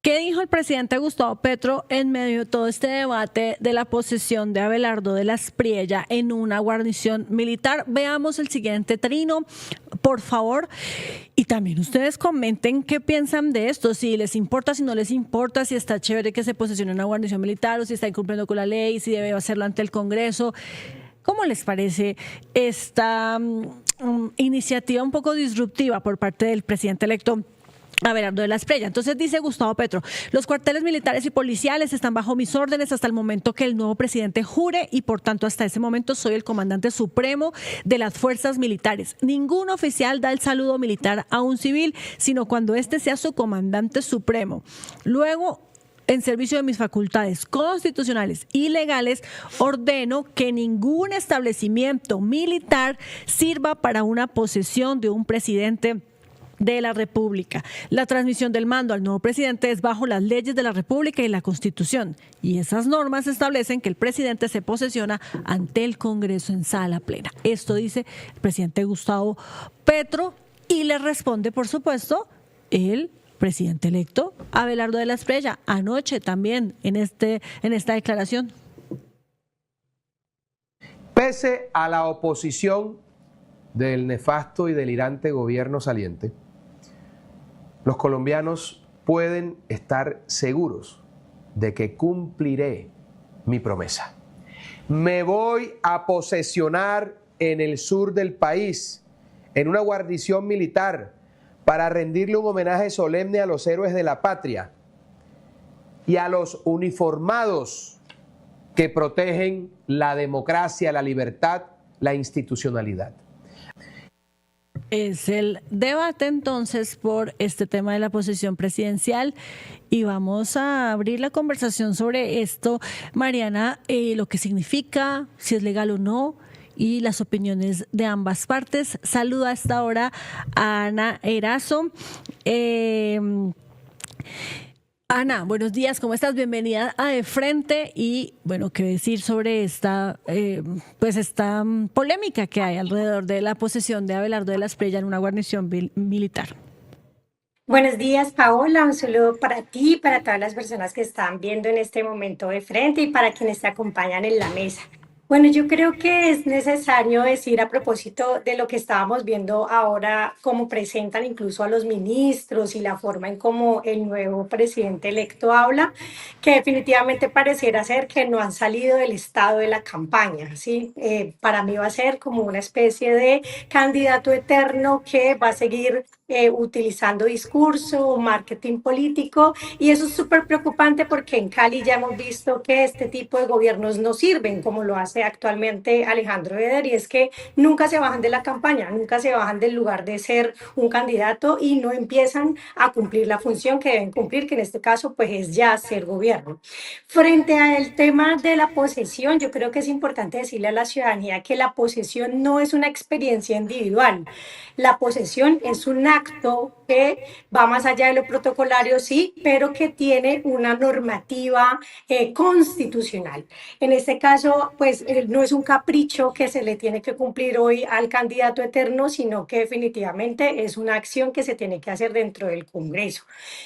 ¿Qué dijo el presidente Gustavo Petro en medio de todo este debate de la posesión de Abelardo de la Espriella en una guarnición militar? Veamos el siguiente trino, por favor. Y también ustedes comenten qué piensan de esto, si les importa, si no les importa, si está chévere que se posesione una guarnición militar o si está incumpliendo con la ley, si debe hacerlo ante el Congreso. ¿Cómo les parece esta iniciativa un poco disruptiva por parte del presidente electo Abelardo de la Espriella? Entonces dice Gustavo Petro: los cuarteles militares y policiales están bajo mis órdenes hasta el momento que el nuevo presidente jure y por tanto hasta ese momento soy el comandante supremo de las fuerzas militares. Ningún oficial da el saludo militar a un civil, sino cuando éste sea su comandante supremo. Luego, en servicio de mis facultades constitucionales y legales, ordeno que ningún establecimiento militar sirva para una posesión de un presidente de la República. La transmisión del mando al nuevo presidente es bajo las leyes de la República y la Constitución, y esas normas establecen que el presidente se posesiona ante el Congreso en sala plena. Esto dice el presidente Gustavo Petro y le responde, por supuesto, el presidente electo Abelardo de la Espriella anoche también en esta declaración. Pese a la oposición del nefasto y delirante gobierno saliente, los colombianos pueden estar seguros de que cumpliré mi promesa. Me voy a posesionar en el sur del país, en una guarnición militar, para rendirle un homenaje solemne a los héroes de la patria y a los uniformados que protegen la democracia, la libertad, la institucionalidad. Es el debate entonces por este tema de la posesión presidencial y vamos a abrir la conversación sobre esto, Mariana, lo que significa, si es legal o no, y las opiniones de ambas partes. Saludo a esta hora a Ana Erazo. Ana, buenos días, ¿cómo estás? Bienvenida a De Frente y, bueno, qué decir sobre esta polémica que hay alrededor de la posesión de Abelardo de la Espriella en una guarnición militar. Buenos días, Paola. Un saludo para ti, para todas las personas que están viendo en este momento De Frente y para quienes te acompañan en la mesa. Bueno, yo creo que es necesario decir a propósito de lo que estábamos viendo ahora, cómo presentan incluso a los ministros y la forma en cómo el nuevo presidente electo habla, que definitivamente pareciera ser que no han salido del estado de la campaña, ¿sí? Para mí va a ser como una especie de candidato eterno que va a seguir utilizando discurso, marketing político, y eso es súper preocupante porque en Cali ya hemos visto que este tipo de gobiernos no sirven, como lo hace actualmente Alejandro Eder, y es que nunca se bajan de la campaña, nunca se bajan del lugar de ser un candidato y no empiezan a cumplir la función que deben cumplir, que en este caso pues es ya ser gobierno. Frente al tema de la posesión, yo creo que es importante decirle a la ciudadanía que la posesión no es una experiencia individual. La posesión es un acto que va más allá de lo protocolario, sí, pero que tiene una normativa constitucional. En este caso, pues no es un capricho que se le tiene que cumplir hoy al candidato eterno, sino que definitivamente es una acción que se tiene que hacer dentro del Congreso.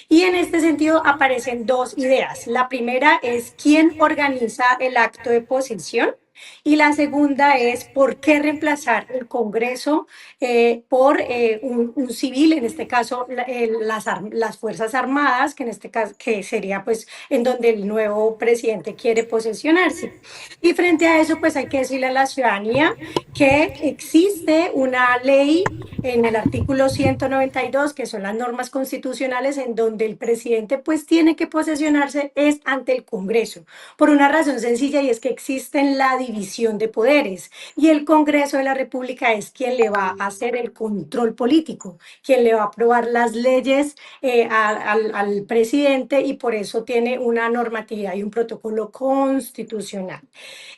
Y en este sentido aparecen dos ideas. La primera es quién organiza el acto de posesión. Y la segunda es por qué reemplazar el Congreso por un civil, en este caso las Fuerzas Armadas, que en este caso que sería pues en donde el nuevo presidente quiere posesionarse. Y frente a eso pues hay que decirle a la ciudadanía que existe una ley en el artículo 192, que son las normas constitucionales, en donde el presidente pues tiene que posesionarse es ante el Congreso, por una razón sencilla, y es que existe la división de poderes, y el Congreso de la República es quien le va a hacer el control político, quien le va a aprobar las leyes al presidente, y por eso tiene una normatividad y un protocolo constitucional.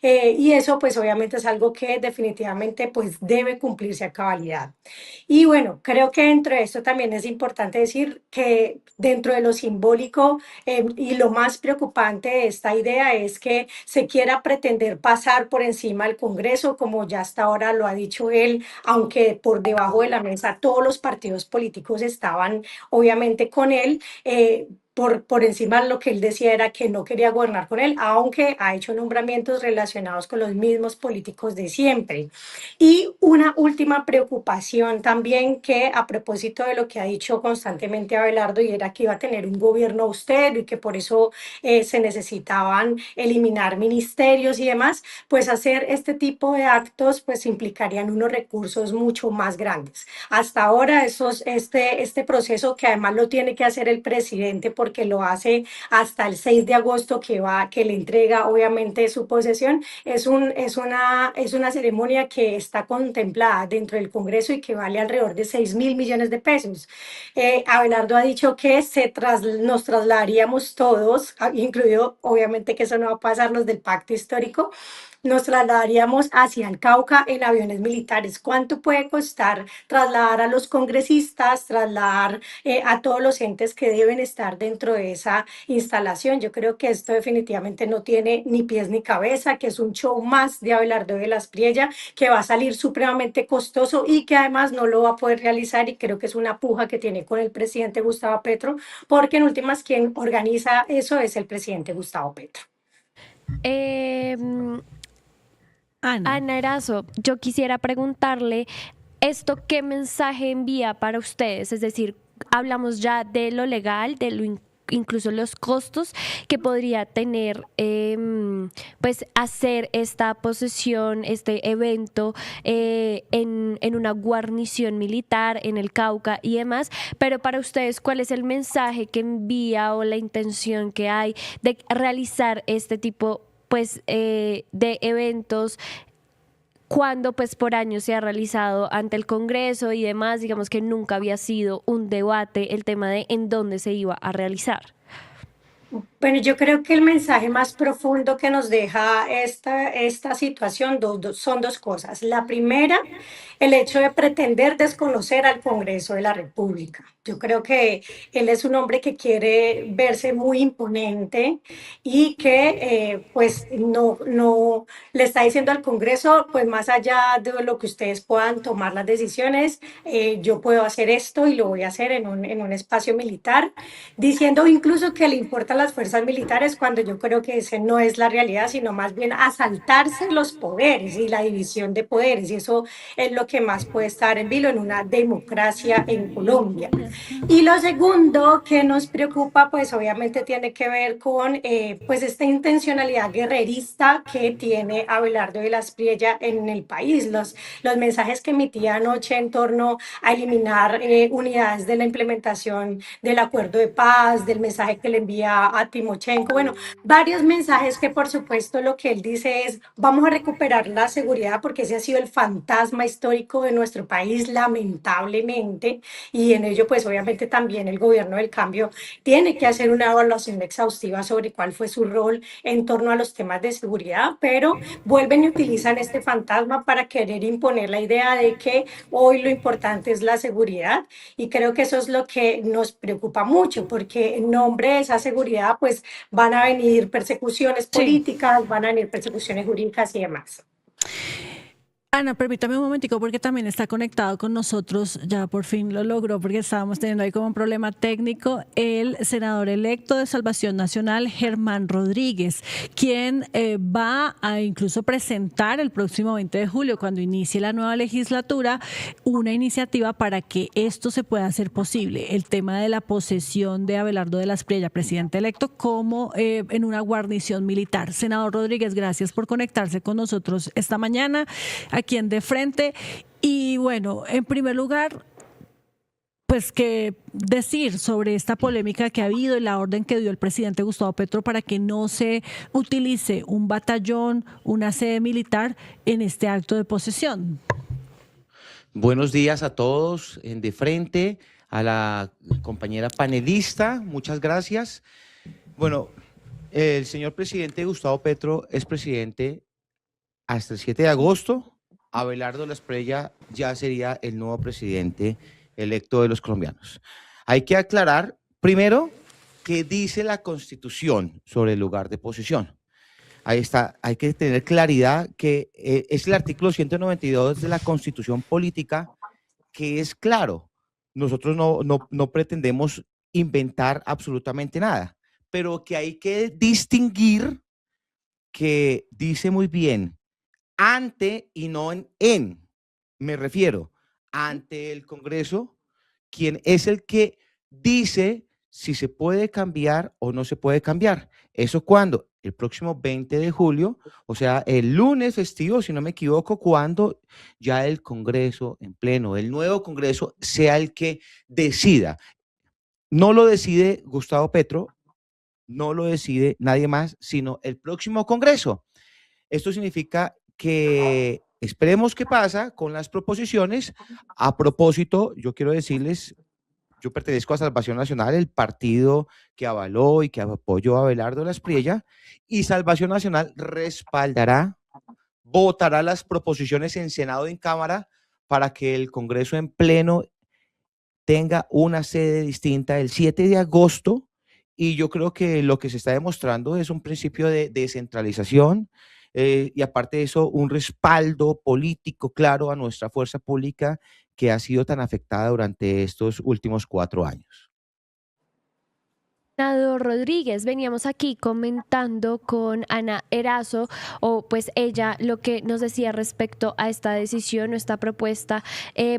Y eso pues obviamente es algo que definitivamente pues debe cumplirse a cabalidad. Y bueno, creo que dentro de esto también es importante decir que dentro de lo simbólico y lo más preocupante de esta idea es que se quiera pretender pasar por encima del Congreso, como ya hasta ahora lo ha dicho él, aunque por debajo de la mesa todos los partidos políticos estaban obviamente con él, por encima de lo que él decía era que no quería gobernar con él, aunque ha hecho nombramientos relacionados con los mismos políticos de siempre. Y una última preocupación también que a propósito de lo que ha dicho constantemente Abelardo, y era que iba a tener un gobierno austero y que por eso se necesitaban eliminar ministerios y demás, pues hacer este tipo de actos pues implicarían unos recursos mucho más grandes. Hasta ahora este proceso que además lo tiene que hacer el presidente porque lo hace hasta el 6 de agosto que le entrega obviamente su posesión, es una ceremonia que está contemplada dentro del Congreso y que vale alrededor de 6.000 millones de pesos. Abelardo ha dicho que nos trasladaríamos todos, incluido obviamente que eso no va a pasar los del pacto histórico, nos trasladaríamos hacia el Cauca en aviones militares. ¿Cuánto puede costar trasladar a los congresistas, trasladar a todos los entes que deben estar dentro de esa instalación? Yo creo que esto definitivamente no tiene ni pies ni cabeza, que es un show más de Abelardo de las Priella, que va a salir supremamente costoso y que además no lo va a poder realizar, y creo que es una puja que tiene con el presidente Gustavo Petro, porque en últimas quien organiza eso es el presidente Gustavo Petro. Ana Erazo, yo quisiera preguntarle, ¿esto qué mensaje envía para ustedes? Es decir, hablamos ya de lo legal, de lo incluso los costos que podría tener pues hacer esta posesión, este evento en una guarnición militar en el Cauca y demás, pero para ustedes, ¿cuál es el mensaje que envía o la intención que hay de realizar este tipo pues de eventos cuando pues por años se ha realizado ante el Congreso y demás? Digamos que nunca había sido un debate el tema de en dónde se iba a realizar? Bueno, yo creo que el mensaje más profundo que nos deja esta situación son dos cosas. La primera, el hecho de pretender desconocer al Congreso de la República. Yo creo que él es un hombre que quiere verse muy imponente y que pues no le está diciendo al Congreso, pues más allá de lo que ustedes puedan tomar las decisiones, yo puedo hacer esto y lo voy a hacer en un espacio militar, diciendo incluso que le importan las fuerzas militares, cuando yo creo que ese no es la realidad, sino más bien asaltarse los poderes y la división de poderes, y eso es lo que más puede estar en vilo en una democracia en Colombia. Y lo segundo que nos preocupa, pues obviamente tiene que ver con pues esta intencionalidad guerrerista que tiene Abelardo de las Priella en el país. Los mensajes que emitía anoche en torno a eliminar unidades de la implementación del acuerdo de paz, del mensaje que le envía a Timochenko, bueno, varios mensajes que por supuesto lo que él dice es vamos a recuperar la seguridad porque ese ha sido el fantasma histórico de nuestro país, lamentablemente, y en ello pues obviamente también el gobierno del cambio tiene que hacer una evaluación exhaustiva sobre cuál fue su rol en torno a los temas de seguridad, pero vuelven y utilizan este fantasma para querer imponer la idea de que hoy lo importante es la seguridad, y creo que eso es lo que nos preocupa mucho, porque en nombre de esa seguridad pues van a venir persecuciones políticas, van a venir persecuciones jurídicas y demás. Ana, permítame un momentico porque también está conectado con nosotros, ya por fin lo logró porque estábamos teniendo ahí como un problema técnico, el senador electo de Salvación Nacional, Germán Rodríguez, quien va a incluso presentar el próximo 20 de julio, cuando inicie la nueva legislatura, una iniciativa para que esto se pueda hacer posible, el tema de la posesión de Abelardo de las Priella, presidente electo, como en una guarnición militar. Senador Rodríguez, gracias por conectarse con nosotros esta mañana aquí en De Frente. Y bueno, en primer lugar, pues que decir sobre esta polémica que ha habido y la orden que dio el presidente Gustavo Petro para que no se utilice un batallón, una sede militar en este acto de posesión. Buenos días a todos en De Frente, a la compañera panelista, muchas gracias. Bueno, el señor presidente Gustavo Petro es presidente hasta el 7 de agosto. Abelardo Las Priella ya sería el nuevo presidente electo de los colombianos. Hay que aclarar, primero, qué dice la Constitución sobre el lugar de posesión. Ahí está, hay que tener claridad que es el artículo 192 de la Constitución Política, que es claro. Nosotros no pretendemos inventar absolutamente nada, pero que hay que distinguir, que dice muy bien, ante y no en. Me refiero, ante el Congreso, quien es el que dice si se puede cambiar o no se puede cambiar. ¿Eso cuándo? El próximo 20 de julio, o sea, el lunes festivo, si no me equivoco, cuando ya el Congreso en pleno, el nuevo Congreso, sea el que decida. No lo decide Gustavo Petro, no lo decide nadie más, sino el próximo Congreso. Esto significa que esperemos qué pasa con las proposiciones. A propósito, yo quiero decirles, yo pertenezco a Salvación Nacional, el partido que avaló y que apoyó a Abelardo Laspriella, y Salvación Nacional respaldará, votará las proposiciones en Senado y en Cámara para que el Congreso en pleno tenga una sede distinta el 7 de agosto. Y yo creo que lo que se está demostrando es un principio de descentralización, y aparte de eso, un respaldo político claro a nuestra fuerza pública que ha sido tan afectada durante estos últimos 4 años. Senador Rodríguez, veníamos aquí comentando con Ana Erazo, o pues ella lo que nos decía respecto a esta decisión o esta propuesta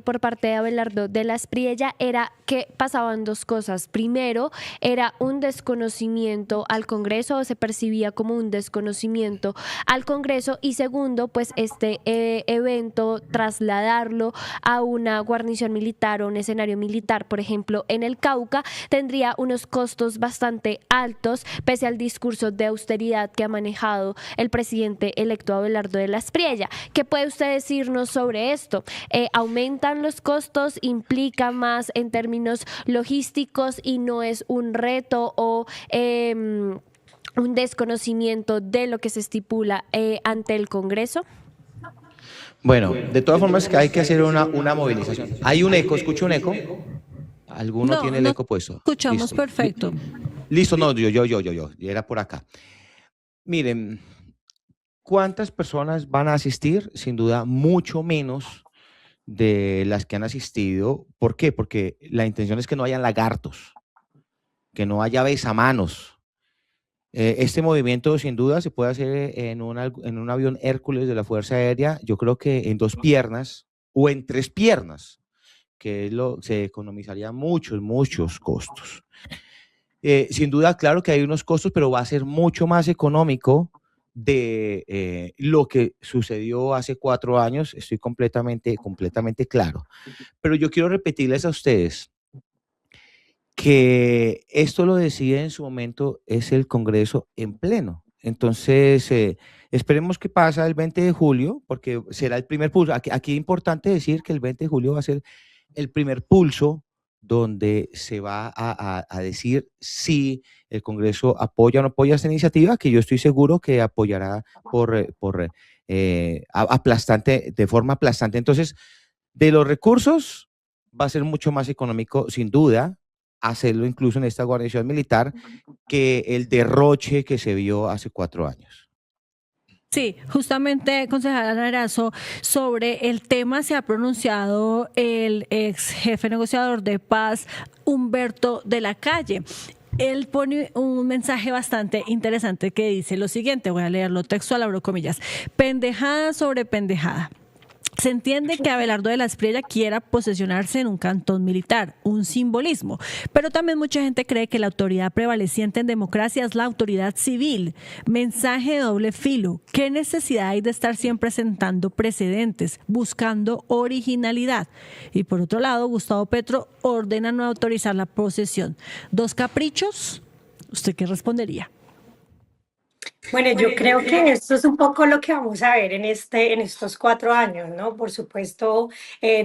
por parte de Abelardo de Laspriella era que pasaban dos cosas. Primero, era un desconocimiento al Congreso, o se percibía como un desconocimiento al Congreso, y segundo, pues este evento, trasladarlo a una guarnición militar o un escenario militar, por ejemplo, en el Cauca, tendría unos costos bastante altos, pese al discurso de austeridad que ha manejado el presidente electo Abelardo de Laspriella. ¿Qué puede usted decirnos sobre esto? ¿Aumentan los costos? ¿Implica más en términos logísticos y no es un reto o un desconocimiento de lo que se estipula ante el Congreso? Bueno, de todas formas que hay que hacer una movilización. Hay un eco, ¿escucho un eco? ¿Alguno tiene el eco puesto? Escuchamos Listo. perfecto. Listo, no, yo, era por acá. Miren, ¿cuántas personas van a asistir? Sin duda, mucho menos de las que han asistido. ¿Por qué? Porque la intención es que no hayan lagartos, que no haya besamanos. Este movimiento, sin duda, se puede hacer en un avión Hércules de la Fuerza Aérea, yo creo que en 2 piernas o en 3 piernas, que se economizaría muchos costos. Sin duda, claro que hay unos costos, pero va a ser mucho más económico de lo que sucedió hace 4 años, estoy completamente claro. Pero yo quiero repetirles a ustedes que esto lo decide en su momento es el Congreso en pleno. Entonces, esperemos qué pasa el 20 de julio, porque será el primer pulso. Aquí es importante decir que el 20 de julio va a ser el primer pulso donde se va a decir si el Congreso apoya o no apoya esta iniciativa, que yo estoy seguro que apoyará aplastante, de forma aplastante. Entonces, de los recursos va a ser mucho más económico, sin duda, hacerlo incluso en esta guarnición militar que el derroche que se vio hace 4 años. Sí, justamente, concejal Erazo, sobre el tema se ha pronunciado el ex jefe negociador de paz, Humberto de la Calle. Él pone un mensaje bastante interesante que dice lo siguiente, voy a leerlo textual, abro comillas: pendejada sobre pendejada. Se entiende que Abelardo de Laspriella quiera posesionarse en un cantón militar, un simbolismo, pero también mucha gente cree que la autoridad prevaleciente en democracia es la autoridad civil. Mensaje de doble filo. ¿Qué necesidad hay de estar siempre sentando precedentes, buscando originalidad? Y por otro lado, Gustavo Petro ordena no autorizar la posesión. ¿Dos caprichos? ¿Usted qué respondería? Bueno, yo creo que esto es un poco lo que vamos a ver en estos 4 años, ¿no? Por supuesto,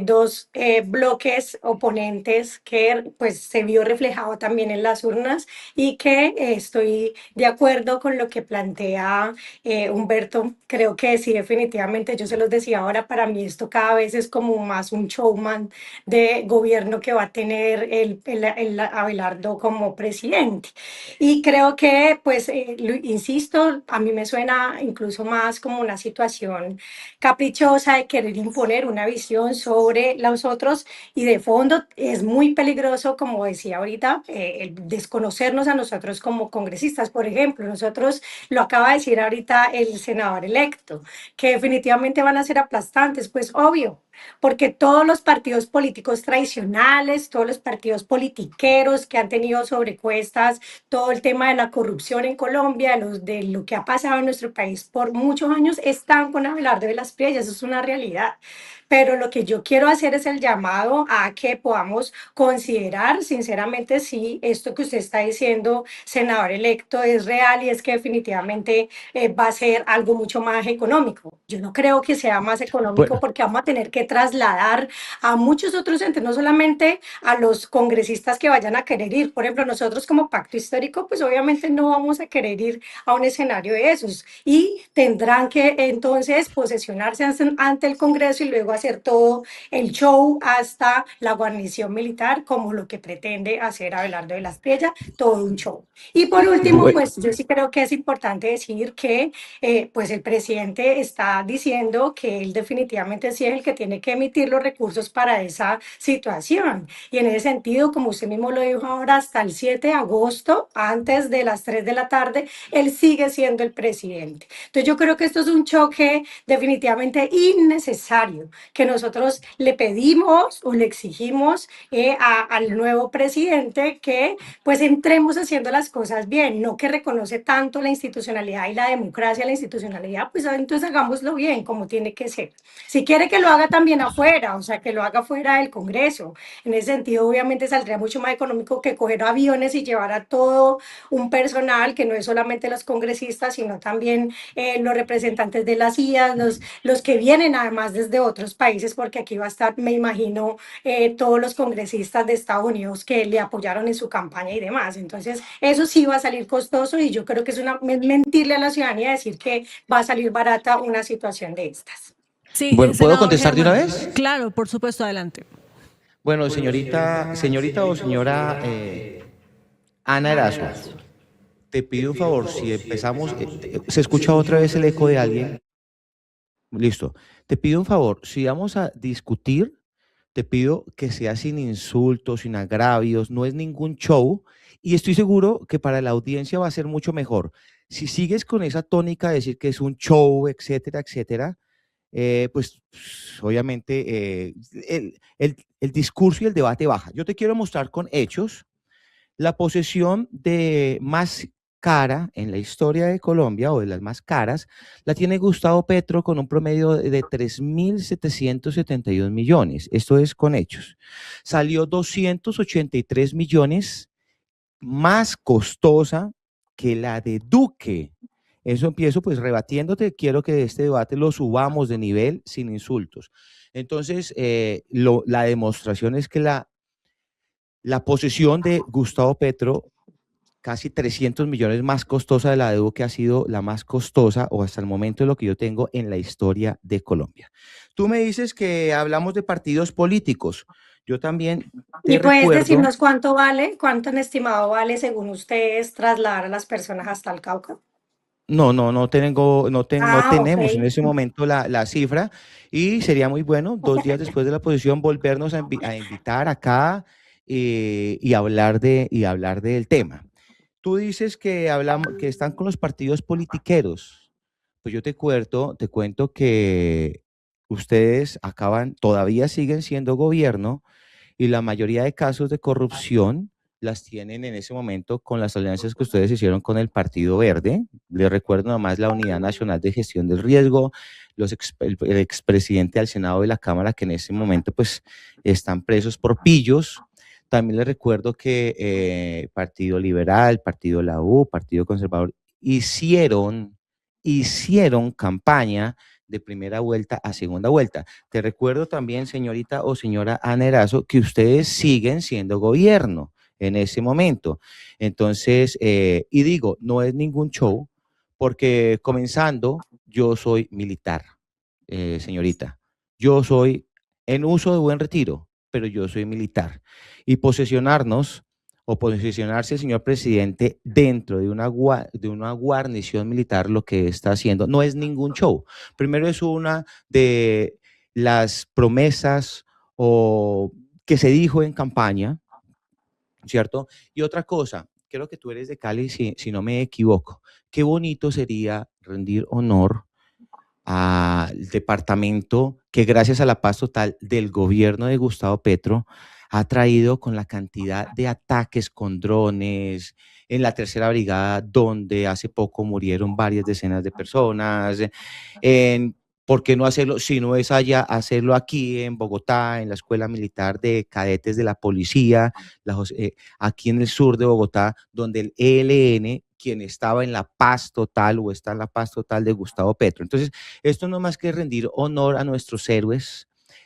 dos bloques oponentes que pues se vio reflejado también en las urnas y que estoy de acuerdo con lo que plantea Humberto. Creo que sí, definitivamente, yo se los decía ahora, para mí esto cada vez es como más un showman de gobierno que va a tener el Abelardo como presidente. Y creo que, pues, insisto, esto a mí me suena incluso más como una situación caprichosa de querer imponer una visión sobre los otros y de fondo es muy peligroso, como decía ahorita, el desconocernos a nosotros como congresistas. Por ejemplo, nosotros, lo acaba de decir ahorita el senador electo, que definitivamente van a ser aplastantes, pues obvio, porque todos los partidos políticos tradicionales, todos los partidos politiqueros que han tenido sobrecuestas, todo el tema de la corrupción en Colombia, de lo que ha pasado en nuestro país por muchos años, están con Abelardo de las Priellas, eso es una realidad. Pero lo que yo quiero hacer es el llamado a que podamos considerar sinceramente si esto que usted está diciendo, senador electo, es real y es que definitivamente va a ser algo mucho más económico. Yo no creo que sea más económico Bueno, porque vamos a tener que trasladar a muchos otros entes, no solamente a los congresistas que vayan a querer ir. Por ejemplo, nosotros como pacto histórico, pues obviamente no vamos a querer ir a un escenario de esos y tendrán que entonces posesionarse ante el Congreso y luego hacer todo el show hasta la guarnición militar, como lo que pretende hacer Abelardo de las Priellas, todo un show. Y por último, bue- pues yo sí creo que es importante decir que pues el presidente está diciendo que él definitivamente sí es el que tiene que emitir los recursos para esa situación. Y en ese sentido, como usted mismo lo dijo ahora, hasta el 7 de agosto, antes de las 3 de la tarde, él sigue siendo el presidente. Entonces yo creo que esto es un choque definitivamente innecesario, que nosotros le pedimos o le exigimos al nuevo presidente que pues entremos haciendo las cosas bien, no que reconoce tanto la institucionalidad y la democracia, la institucionalidad, pues entonces hagámoslo bien, como tiene que ser. Si quiere que lo haga también afuera, o sea, que lo haga fuera del Congreso. En ese sentido, obviamente saldría mucho más económico que coger aviones y llevar a todo un personal que no es solamente los congresistas, sino también los representantes de las IAS, los que vienen además desde otros países, porque aquí va a estar, me imagino, todos los congresistas de Estados Unidos que le apoyaron en su campaña y demás. Entonces, eso sí va a salir costoso y yo creo que es mentirle a la ciudadanía decir que va a salir barata una situación de estas. Sí, bueno, ¿puedo senador contestar de una Germán. vez? Claro, por supuesto, adelante. Bueno, señorita o señora Ana Erazo, te pido un favor, si empezamos, ¿se escucha otra vez el eco de alguien? Listo. Te pido un favor, si vamos a discutir, te pido que sea sin insultos, sin agravios, no es ningún show y estoy seguro que para la audiencia va a ser mucho mejor. Si sigues con esa tónica de decir que es un show, etcétera, etcétera, pues obviamente el discurso y el debate baja. Yo te quiero mostrar con hechos la posesión de más cara en la historia de Colombia, o de las más caras, la tiene Gustavo Petro con un promedio de 3.772 millones. Esto es con hechos. Salió 283 millones más costosa que la de Duque. Eso empiezo pues rebatiéndote. Quiero que este debate lo subamos de nivel sin insultos. Entonces, la demostración es que la posesión de Gustavo Petro, casi 300 millones más costosa de la de Duque, ha sido la más costosa o hasta el momento de lo que yo tengo en la historia de Colombia. Tú me dices que hablamos de partidos políticos. Yo también te ¿Y puedes recuerdo. decirnos cuánto vale, cuánto en estimado vale según ustedes trasladar a las personas hasta el Cauca? No tenemos en Ok. ese momento la cifra y sería muy bueno 2 días después de la posición volvernos a invitar acá y hablar del tema. Tú dices que están con los partidos politiqueros. Pues yo te cuento que ustedes todavía siguen siendo gobierno y la mayoría de casos de corrupción las tienen en ese momento con las alianzas que ustedes hicieron con el Partido Verde. Les recuerdo nomás la Unidad Nacional de Gestión del Riesgo, el expresidente del Senado y la Cámara que en ese momento pues están presos por pillos. También les recuerdo que Partido Liberal, Partido La U, Partido Conservador hicieron campaña de primera vuelta a segunda vuelta. Te recuerdo también, señorita o señora Ana Erazo, que ustedes siguen siendo gobierno en ese momento. Entonces, y digo, no es ningún show, porque comenzando, yo soy militar, señorita. Yo soy en uso de buen retiro, pero yo soy militar. Y posesionarnos o posicionarse el señor presidente dentro de de una guarnición militar, lo que está haciendo no es ningún show. Primero, es una de las promesas o que se dijo en campaña, ¿cierto? Y otra cosa, creo que tú eres de Cali, si no me equivoco. Qué bonito sería rendir honor al departamento que, gracias a la paz total del gobierno de Gustavo Petro, ha traído con la cantidad de ataques con drones en la tercera brigada, donde hace poco murieron varias decenas de personas. ¿Por qué no hacerlo? Si no es allá, hacerlo aquí en Bogotá, en la Escuela Militar de Cadetes de la Policía, aquí en el sur de Bogotá, donde el ELN, quien estaba en la paz total o está en la paz total de Gustavo Petro. Entonces, esto no es más que rendir honor a nuestros héroes.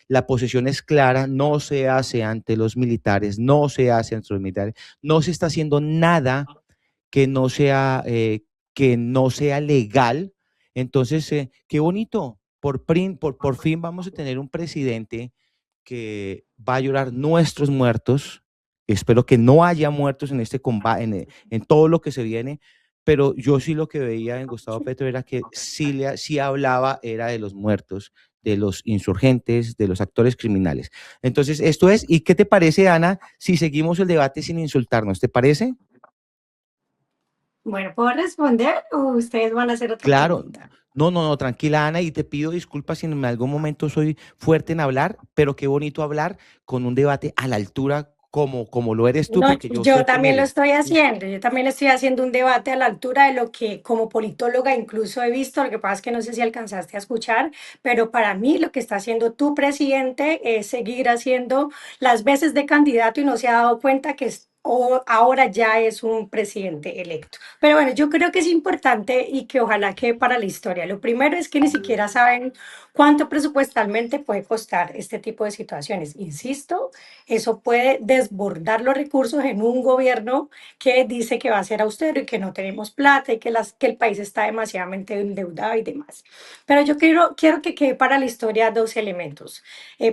La posición es clara, no se hace ante los militares, no se hace ante los militares, no se está haciendo nada que no sea legal. Entonces, qué bonito, por fin vamos a tener un presidente que va a llorar nuestros muertos. Espero que no haya muertos en este combate, en todo lo que se viene, pero yo sí lo que veía en Gustavo Petro era que sí hablaba, era de los muertos, de los insurgentes, de los actores criminales. Entonces, esto es. ¿Y qué te parece, Ana, si seguimos el debate sin insultarnos? ¿Te parece? Bueno, ¿puedo responder o ustedes van a hacer otra Claro. pregunta? No, tranquila, Ana, y te pido disculpas si en algún momento soy fuerte en hablar, pero qué bonito hablar con un debate a la altura como lo eres tú, No, porque yo yo sé que también lo mire, estoy haciendo, yo también estoy haciendo un debate a la altura de lo que como politóloga incluso he visto, lo que pasa es que no sé si alcanzaste a escuchar, pero para mí lo que está haciendo tu presidente es seguir haciendo las veces de candidato y no se ha dado cuenta que ahora ya es un presidente electo. Pero bueno, yo creo que es importante y que ojalá quede para la historia. Lo primero es que ni siquiera saben cuánto presupuestalmente puede costar este tipo de situaciones. Insisto, eso puede desbordar los recursos en un gobierno que dice que va a ser austero y que no tenemos plata y que el país está demasiadamente endeudado y demás. Pero yo quiero que quede para la historia dos elementos,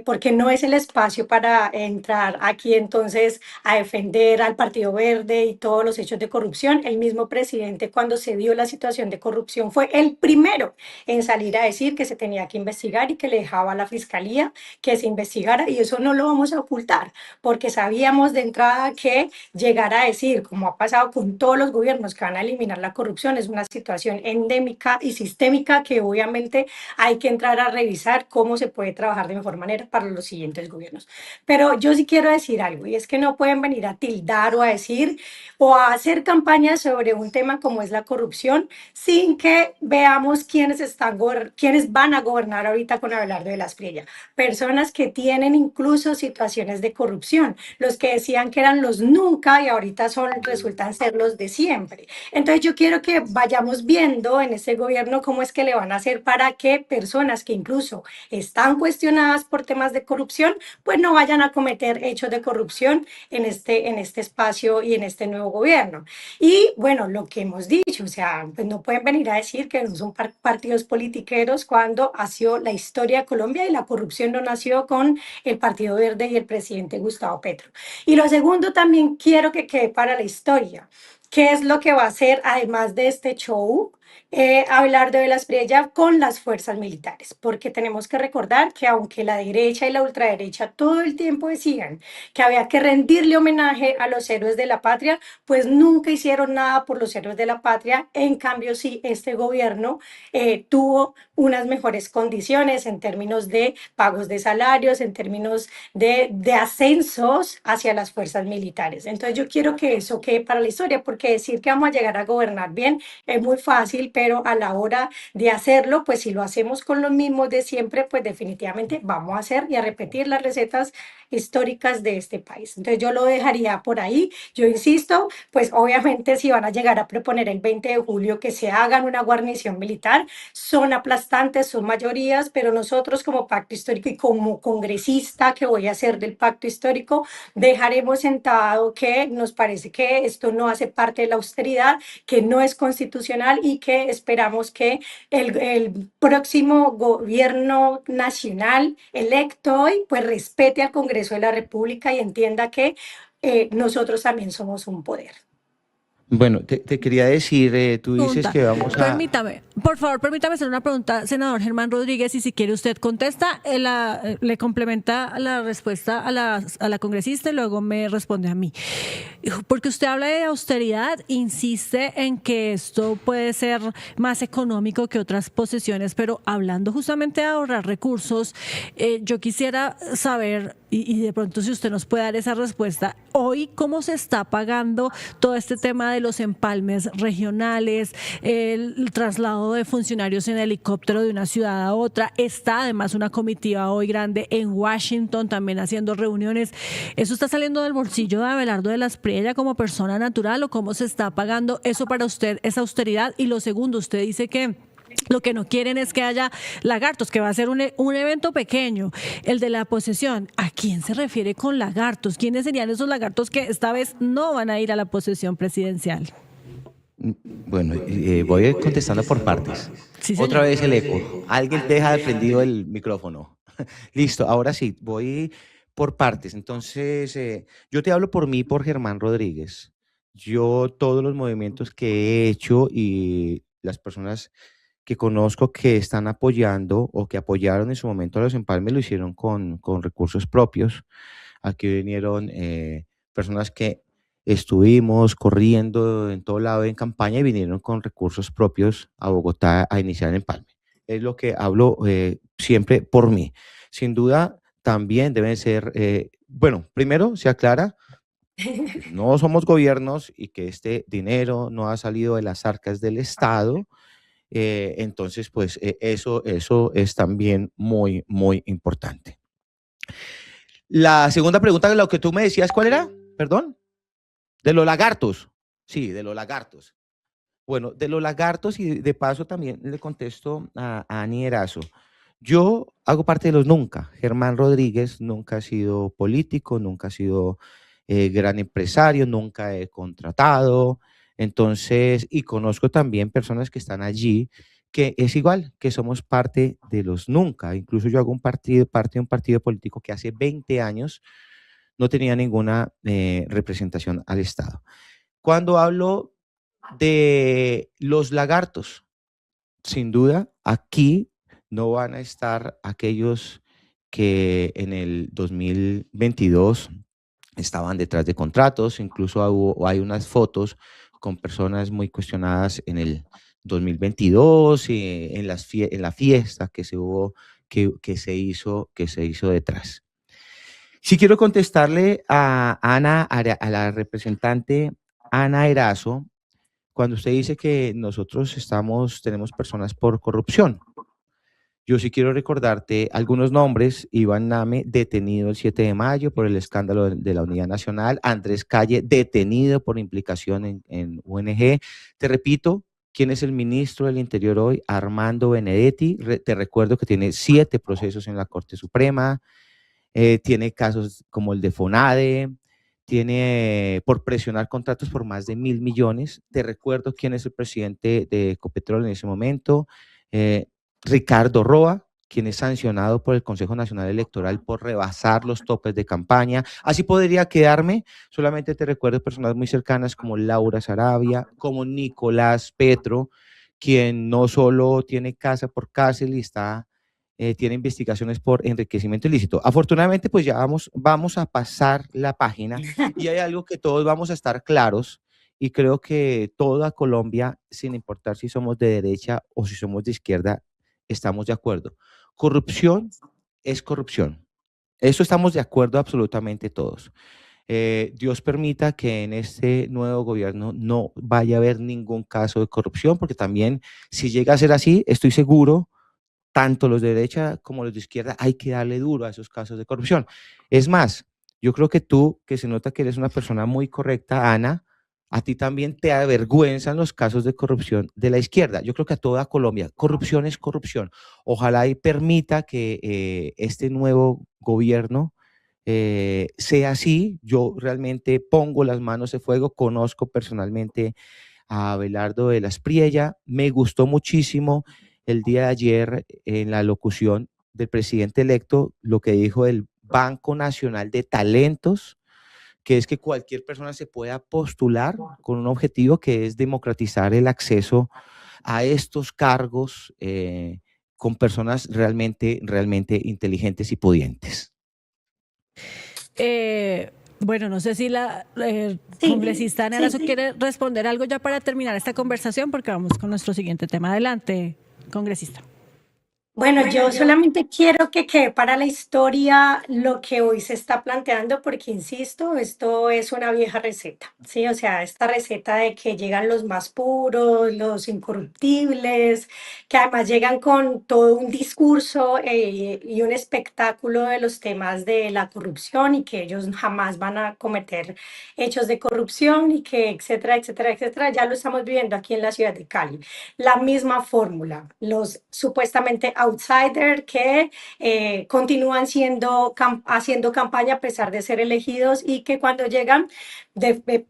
porque no es el espacio para entrar aquí entonces a defender al Partido Verde y todos los hechos de corrupción. El mismo presidente, cuando se dio la situación de corrupción, fue el primero en salir a decir que se tenía que investigar y que le dejaba a la fiscalía que se investigara, y eso no lo vamos a ocultar, porque sabíamos de entrada que llegar a decir, como ha pasado con todos los gobiernos, que van a eliminar la corrupción, es una situación endémica y sistémica que obviamente hay que entrar a revisar cómo se puede trabajar de mejor manera para los siguientes gobiernos. Pero yo sí quiero decir algo, y es que no pueden venir a tildar o a decir o a hacer campañas sobre un tema como es la corrupción sin que veamos quiénes van a gobernar ahorita con Abelardo de la Espriella. Personas que tienen incluso situaciones de corrupción, los que decían que eran los nunca y ahorita resultan ser los de siempre. Entonces yo quiero que vayamos viendo en este gobierno cómo es que le van a hacer para que personas que incluso están cuestionadas por temas de corrupción, pues no vayan a cometer hechos de corrupción en este espacio y en este nuevo gobierno. Y bueno, lo que hemos dicho, o sea, pues no pueden venir a decir que no son partidos politiqueros cuando ha sido la historia de Colombia, y la corrupción no nació con el Partido Verde y el presidente Gustavo Petro. Y lo segundo, también quiero que quede para la historia. ¿Qué es lo que va a hacer, además de este show, Abelardo de la Espriella con las fuerzas militares? Porque tenemos que recordar que aunque la derecha y la ultraderecha todo el tiempo decían que había que rendirle homenaje a los héroes de la patria, pues nunca hicieron nada por los héroes de la patria. En cambio, sí, este gobierno tuvo unas mejores condiciones en términos de pagos de salarios, en términos de ascensos hacia las fuerzas militares. Entonces yo quiero que eso quede para la historia, porque decir que vamos a llegar a gobernar bien es muy fácil, pero a la hora de hacerlo, pues si lo hacemos con los mismos de siempre, pues definitivamente vamos a hacer y a repetir las recetas históricas de este país. Entonces yo lo dejaría por ahí. Yo insisto, pues obviamente si van a llegar a proponer el 20 de julio que se hagan una guarnición militar, son aplastantes, son mayorías, pero nosotros como pacto histórico y como congresista que voy a hacer del pacto histórico, dejaremos sentado que nos parece que esto no hace parte de la austeridad, que no es constitucional y que esperamos que el próximo gobierno nacional electo hoy pues respete al Congreso de la República y entienda que nosotros también somos un poder. Bueno, te quería decir, tú dices Pregunta. que vamos a... Permítame, por favor, permítame hacer una pregunta, senador Germán Rodríguez, y si quiere usted contesta, le complementa la respuesta a la congresista y luego me responde a mí. Porque usted habla de austeridad, insiste en que esto puede ser más económico que otras posesiones, pero hablando justamente de ahorrar recursos, yo quisiera saber, y de pronto si usted nos puede dar esa respuesta, hoy cómo se está pagando todo este tema de los empalmes regionales, el traslado de funcionarios en helicóptero de una ciudad a otra. Está además una comitiva hoy grande en Washington también haciendo reuniones. ¿Eso está saliendo del bolsillo de Abelardo de la Espriella como persona natural o cómo se está pagando eso para usted, esa austeridad? Y lo segundo, usted dice que lo que no quieren es que haya lagartos, que va a ser un evento pequeño, el de la posesión. ¿A quién se refiere con lagartos? ¿Quiénes serían esos lagartos que esta vez no van a ir a la posesión presidencial? Bueno, voy a ir contestando por partes. Sí, señor. Otra vez el eco. Alguien deja de prendido el micrófono. Listo, ahora sí, voy por partes. Entonces, yo te hablo por mí, por Germán Rodríguez. Yo todos los movimientos que he hecho y las personas que conozco que están apoyando o que apoyaron en su momento a los empalmes lo hicieron con recursos propios. Aquí vinieron personas que estuvimos corriendo en todo lado en campaña y vinieron con recursos propios a Bogotá a iniciar el empalme. Es lo que hablo siempre por mí. Sin duda, también deben ser, bueno, primero se aclara que no somos gobiernos y que este dinero no ha salido de las arcas del Estado. Entonces, pues eso es también muy, muy importante. La segunda pregunta, lo que tú me decías, ¿cuál era? Perdón. De los lagartos. Sí, de los lagartos. Bueno, de los lagartos y de paso también le contesto a Ani Erazo. Yo hago parte de los nunca. Germán Rodríguez nunca ha sido político, nunca ha sido gran empresario, nunca he contratado. Entonces, y conozco también personas que están allí que es igual, que somos parte de los nunca. Incluso yo hago parte de un partido político que hace 20 años no tenía ninguna representación al Estado. Cuando hablo de los lagartos, sin duda, aquí no van a estar aquellos que en el 2022 estaban detrás de contratos, incluso hay unas fotos con personas muy cuestionadas en el 2022 y en la fiesta que se hubo, que se hizo detrás. Sí quiero contestarle a Ana, a la representante Ana Erazo, cuando usted dice que nosotros tenemos personas por corrupción. Yo sí quiero recordarte algunos nombres. Iván Name, detenido el 7 de mayo por el escándalo de la Unidad Nacional. Andrés Calle, detenido por implicación en UNG. Te repito, ¿quién es el ministro del Interior hoy? Armando Benedetti. Te recuerdo que tiene 7 procesos en la Corte Suprema. Tiene casos como el de Fonade. Tiene por presionar contratos por más de 1.000 millones. Te recuerdo quién es el presidente de Ecopetrol en ese momento. Ricardo Roa, quien es sancionado por el Consejo Nacional Electoral por rebasar los topes de campaña. Así podría quedarme. Solamente te recuerdo personas muy cercanas como Laura Sarabia, como Nicolás Petro, quien no solo tiene casa por cárcel y tiene investigaciones por enriquecimiento ilícito. Afortunadamente, pues ya vamos a pasar la página y hay algo que todos vamos a estar claros y creo que toda Colombia, sin importar si somos de derecha o si somos de izquierda, estamos de acuerdo. Corrupción es corrupción. Eso estamos de acuerdo absolutamente todos. Dios permita que en este nuevo gobierno no vaya a haber ningún caso de corrupción, porque también si llega a ser así, estoy seguro, tanto los de derecha como los de izquierda, hay que darle duro a esos casos de corrupción. Es más, yo creo que tú, que se nota que eres una persona muy correcta, Ana, a ti también te avergüenzan los casos de corrupción de la izquierda. Yo creo que a toda Colombia, corrupción es corrupción. Ojalá y permita que este nuevo gobierno sea así. Yo realmente pongo las manos de fuego, conozco personalmente a Abelardo de la Espriella, me gustó muchísimo el día de ayer en la locución del presidente electo lo que dijo el Banco Nacional de Talentos, que es que cualquier persona se pueda postular con un objetivo que es democratizar el acceso a estos cargos con personas realmente inteligentes y pudientes. Bueno, no sé si la Sí, congresista Ana Erazo quiere responder algo ya para terminar esta conversación, porque vamos con nuestro siguiente tema. Adelante, congresista. Bueno, yo solamente quiero que quede para la historia lo que hoy se está planteando, porque insisto, esto es una vieja receta, ¿sí? O sea, esta receta de que llegan los más puros, los incorruptibles, que además llegan con todo un discurso y un espectáculo de los temas de la corrupción y que ellos jamás van a cometer hechos de corrupción y que etcétera, etcétera, etcétera. Ya lo estamos viviendo aquí en la ciudad de Cali. La misma fórmula, los supuestamente outsider que continúan haciendo campaña a pesar de ser elegidos y que cuando llegan,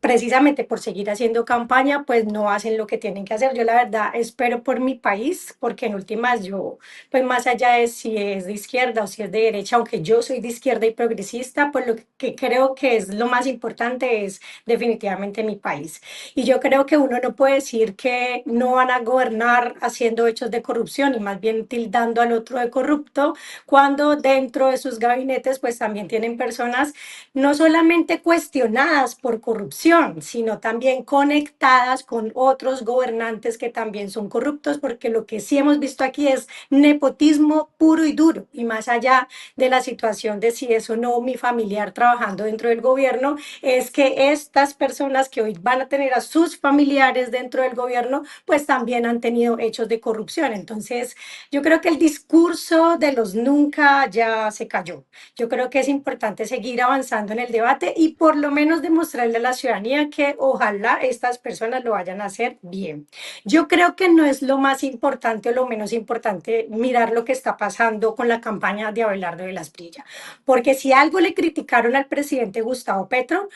precisamente por seguir haciendo campaña, pues no hacen lo que tienen que hacer. Yo la verdad espero por mi país, porque en últimas yo, pues más allá de si es de izquierda o si es de derecha, aunque yo soy de izquierda y progresista, pues lo que creo que es lo más importante es definitivamente mi país. Y yo creo que uno no puede decir que no van a gobernar haciendo hechos de corrupción y más bien tildando al otro de corrupto, cuando dentro de sus gabinetes pues también tienen personas no solamente cuestionadas por corrupción, sino también conectadas con otros gobernantes que también son corruptos, porque lo que sí hemos visto aquí es nepotismo puro y duro, y más allá de la situación de si es o no mi familiar trabajando dentro del gobierno, es que estas personas que hoy van a tener a sus familiares dentro del gobierno, pues también han tenido hechos de corrupción. Entonces, yo creo que el discurso de los nunca ya se cayó. Yo creo que es importante seguir avanzando en el debate y por lo menos demostrarle a la ciudadanía que ojalá estas personas lo vayan a hacer bien. Yo creo que no es lo más importante o lo menos importante mirar lo que está pasando con la campaña de Abelardo de la Espriella, porque si algo le criticaron al presidente Gustavo Petro,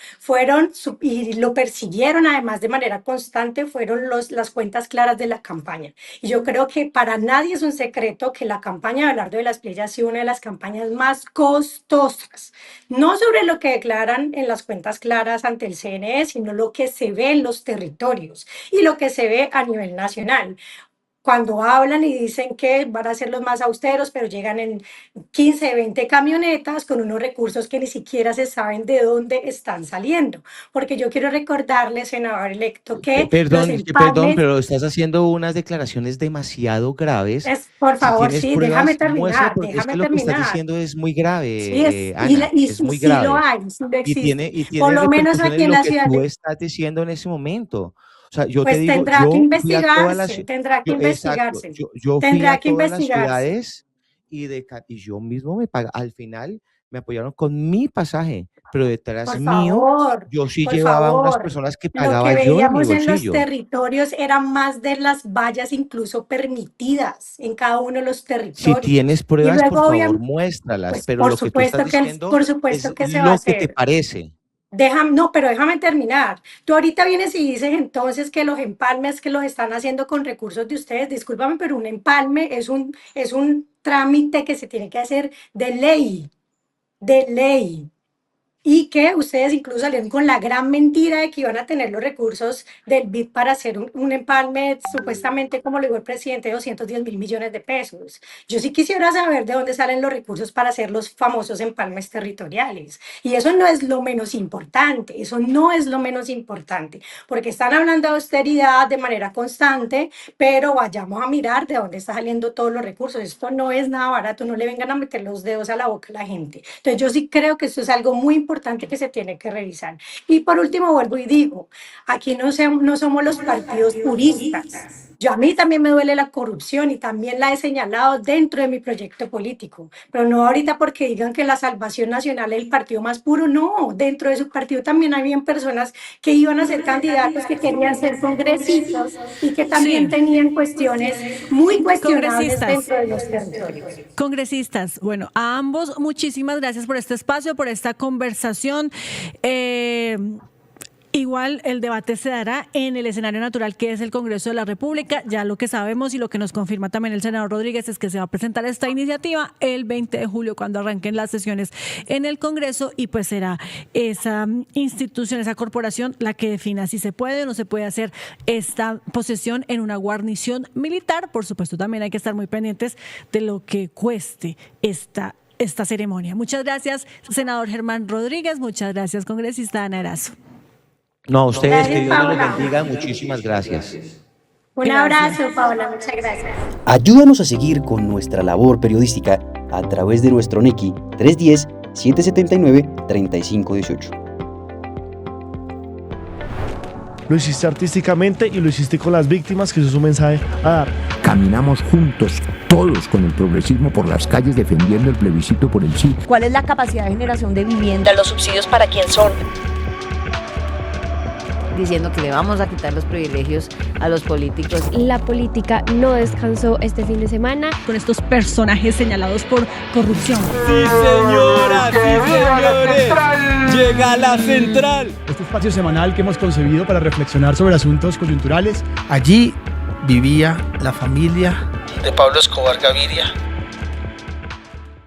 y lo persiguieron además de manera constante, fueron las cuentas claras de la campaña. Y yo creo que para nadie es un secreto que la campaña de Abelardo de la Espriella ha sido una de las campañas más costosas, no sobre lo que declaran en las cuentas claras ante el CNE, sino lo que se ve en los territorios y lo que se ve a nivel nacional. Cuando hablan y dicen que van a ser los más austeros, pero llegan en 15, 20 camionetas con unos recursos que ni siquiera se saben de dónde están saliendo. Porque yo quiero recordarle, senador electo, que los Perdón, empalmes... pero estás haciendo unas declaraciones demasiado graves. Por Si favor, tienes sí, déjame pruebas, muestra, terminar, porque es déjame que lo que estás terminar. diciendo es muy grave, Sí, Ana, es muy sí lo grave. hay, sí lo existe. Y Por tiene lo menos repercusión aquí en en lo la que ciudad tú de... estás diciendo en ese momento. O sea, yo te Pues digo, tendrá que yo fui a todas las, investigarse, tendrá que exacto, investigarse, yo fui a tendrá que todas las investigarse. ciudades y yo mismo me paga. Al final me apoyaron con mi pasaje, pero detrás mío yo sí Por llevaba a unas favor, personas que lo que pagaba yo de mi veíamos en los bolsillo. territorios eran más de las vallas incluso permitidas en cada uno de los Si territorios. tienes Y pruebas, por luego, favor, obviamente, muéstralas, pues pero lo que tú estás diciendo por supuesto es que se va a lo que te hacer. parece. No, pero déjame terminar. Tú ahorita vienes y dices entonces que los empalmes que los están haciendo con recursos de ustedes, discúlpame, pero un empalme es un trámite que se tiene que hacer de ley, de ley. Y que ustedes incluso salieron con la gran mentira de que iban a tener los recursos del BID para hacer un empalme, supuestamente, como lo dijo el presidente, de 210 millones de pesos. Yo sí quisiera saber de dónde salen los recursos para hacer los famosos empalmes territoriales. Y eso no es lo menos importante, eso no es lo menos importante, porque están hablando de austeridad de manera constante, pero vayamos a mirar de dónde están saliendo todos los recursos. Esto no es nada barato, no le vengan a meter los dedos a la boca a la gente. Entonces yo sí creo que esto es algo muy importante que se tiene que revisar. Y por último vuelvo y digo, aquí no somos los partidos puristas. A mí también me duele la corrupción y también la he señalado dentro de mi proyecto político, pero no ahorita porque digan que la Salvación Nacional es el partido más puro, no, dentro de su partido también habían personas que iban a ser candidatos, que querían ser congresistas y que también tenían cuestiones muy cuestionables dentro de los territorios. Congresistas, bueno, a ambos muchísimas gracias por este espacio, por esta conversación. Igual el debate se dará en el escenario natural que es el Congreso de la República. Ya lo que sabemos y lo que nos confirma también el senador Rodríguez es que se va a presentar esta iniciativa el 20 de julio cuando arranquen las sesiones en el Congreso y pues será esa institución, esa corporación la que defina si se puede o no se puede hacer esta posesión en una guarnición militar. Por supuesto también hay que estar muy pendientes de lo que cueste esta ceremonia. Muchas gracias, senador Germán Rodríguez. Muchas gracias, congresista Ana Erazo. No, a ustedes, Gracias, que Dios me los Paola. bendiga. Muchísimas gracias. Un abrazo, Paola, muchas gracias. Ayúdanos a seguir con nuestra labor periodística a través de nuestro NECI 310-779-3518. Lo hiciste artísticamente y lo hiciste con las víctimas, que eso es un mensaje a dar. Caminamos juntos, todos con el progresismo por las calles defendiendo el plebiscito por el sí. ¿Cuál es la capacidad de generación de vivienda? ¿Los subsidios para quién son? Diciendo que le vamos a quitar los privilegios a los políticos. La política no descansó este fin de semana. Con estos personajes señalados por corrupción. Sí, señoras, sí, señores. Llega la central. Este espacio semanal que hemos concebido para reflexionar sobre asuntos coyunturales. Allí vivía la familia de Pablo Escobar Gaviria.